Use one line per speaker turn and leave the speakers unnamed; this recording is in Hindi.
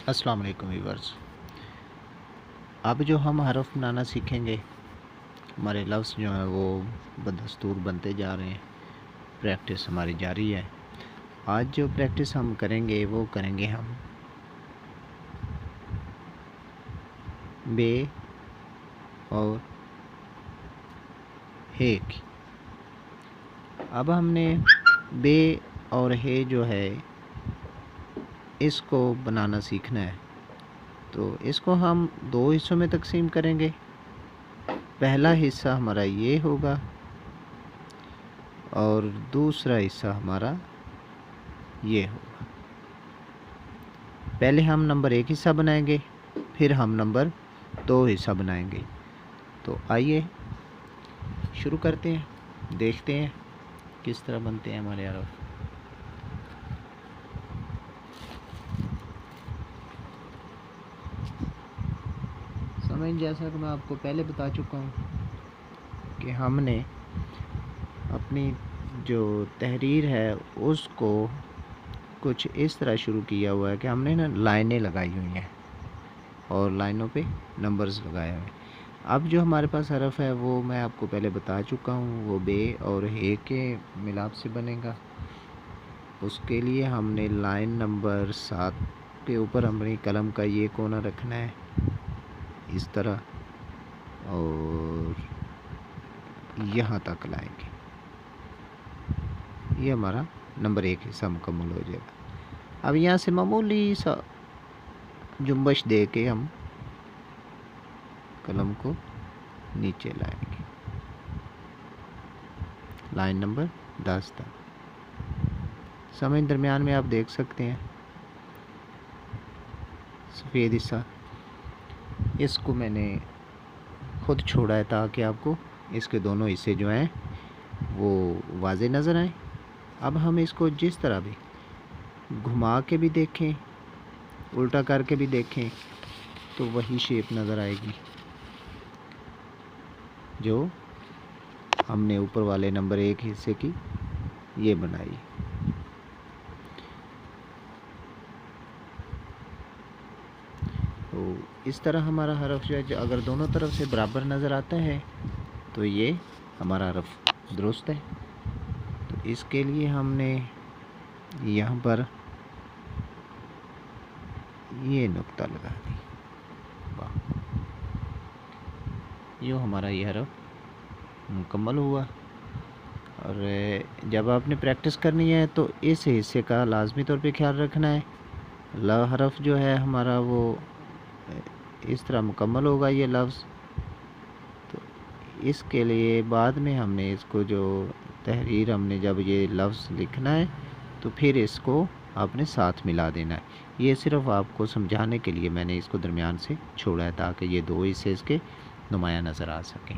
अस्सलाम वालेकुम व्यूअर्स। अब जो हम हरफ बनाना सीखेंगे, हमारे लफ्ज़ जो हैं वो बदस्तूर बनते जा रहे हैं। प्रैक्टिस हमारी जारी है। आज जो प्रैक्टिस हम करेंगे वो करेंगे हम बे और हे की। अब हमने बे और हे जो है इसको बनाना सीखना है, तो इसको हम दो हिस्सों में तकसीम करेंगे। पहला हिस्सा हमारा ये होगा और दूसरा हिस्सा हमारा ये होगा। पहले हम नंबर 1 हिस्सा बनाएंगे, फिर हम नंबर 2 हिस्सा बनाएंगे। तो आइए शुरू करते हैं, देखते हैं किस तरह बनते हैं हमारे हरफ। समझ, जैसा कि मैं आपको पहले बता चुका हूँ कि हमने अपनी जो तहरीर है उसको कुछ इस तरह शुरू किया हुआ है कि हमने ना लाइनें लगाई हुई हैं और लाइनों पे नंबर्स लगाए हुए हैं। अब जो हमारे पास हरफ है वो मैं आपको पहले बता चुका हूँ, वो बे और हे के मिलाप से बनेगा। उसके लिए हमने लाइन नंबर 7 के ऊपर अपनी कलम का ये कोना रखना है इस तरह और यहाँ तक लाएंगे। ये हमारा नंबर 1 हिस्सा मुकम्मल हो जाएगा। अब यहाँ से मामूली सा जुम्बश दे के हम कलम को नीचे लाएंगे लाइन नंबर 10 तक। समय दरमियान में आप देख सकते हैं सफ़ेद हिस्सा, इसको मैंने खुद छोड़ा है ताकि आपको इसके दोनों हिस्से जो हैं वो वाज़े नज़र आए। अब हम इसको जिस तरह भी घुमा के भी देखें, उल्टा करके भी देखें, तो वही शेप नज़र आएगी जो हमने ऊपर वाले नंबर 1 हिस्से की ये बनाई। तो इस तरह हमारा हरफ जो है अगर दोनों तरफ से बराबर नज़र आता है तो ये हमारा हरफ दुरुस्त है। तो इसके लिए हमने यहाँ पर ये नुक्ता लगा दी। यो हमारा ये हरफ मुकम्मल हुआ। और जब आपने प्रैक्टिस करनी है तो इस हिस्से का लाजमी तौर पे ख्याल रखना है। ल हरफ जो है हमारा वो इस तरह मुकम्मल होगा ये लफ्ज़। तो इसके लिए बाद में हमने इसको जो तहरीर हमने जब ये लफ्ज़ लिखना है तो फिर इसको आपने साथ मिला देना है। ये सिर्फ़ आपको समझाने के लिए मैंने इसको दरमियान से छोड़ा है ताकि ये दो हिस्से इसके नुमाया नज़र आ सकें।